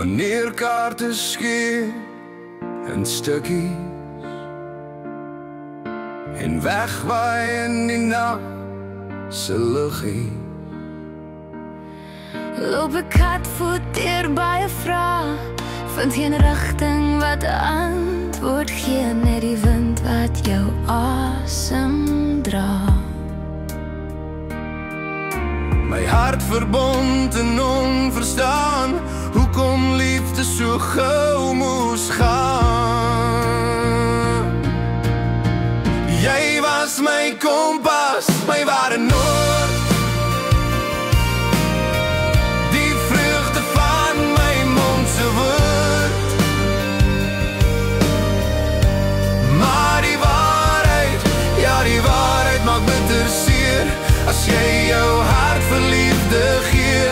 wanneer kaarte skeur in stukkies en wegwaai in die nag se luggie. Loop ek katvoet deur baie vrae, vind geen rigting wat 'n antwoord gee, net die wind wat jou asem dra. My hart verbond en onverstaan, hoekom liefde so gou moes gaan. Jy was my kompas, my ware noord, die vreugde van my mond se woord. Maar die waarheid, ja die waarheid maak bitter seer, as jy jou hart vir liefde gee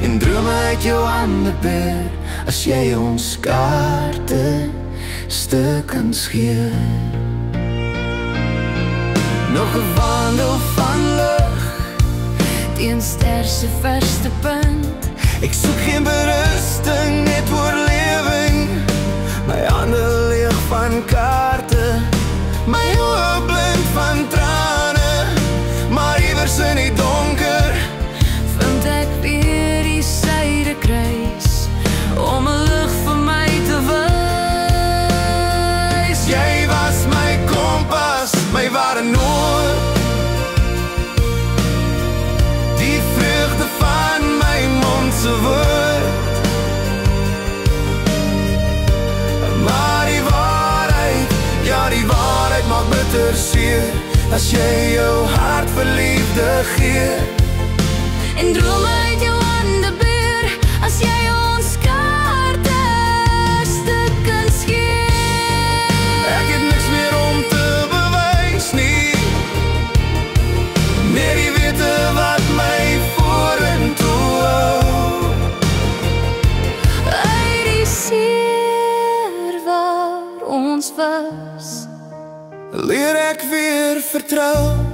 en drome uit jou hande beer, as jy ons kaarte stukkens gee. Nog 'n wandel van lig teen ster se verste punt. Ek soek geen berusting, net oorlewing. My hande leeg van kaarte, my oë blind van trane, maar iewers in die donker vind ek weer die suidekruis om 'n lig vir my te wys. Jy was my kompas, my ware noord, die vreugde van my mond se woord. Maar die waarheid, ja die waarheid maak bitter seer, as jy jou hart vir liefde gee en drome uit jou hande beer, as jy ons kaarte stukkens gee. Ek het niks meer om te bewys nie, net die wete wat my vorentoe hou. Uit die seer waar ons was, leer ek weer vertrou.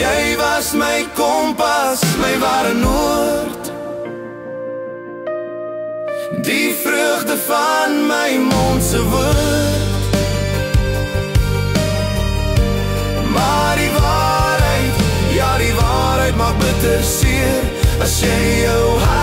Jy was my kompas, my ware noord, die vreugde van my mond se woord. Maar die waarheid, ja die waarheid maak bitter seer, as jy jou hart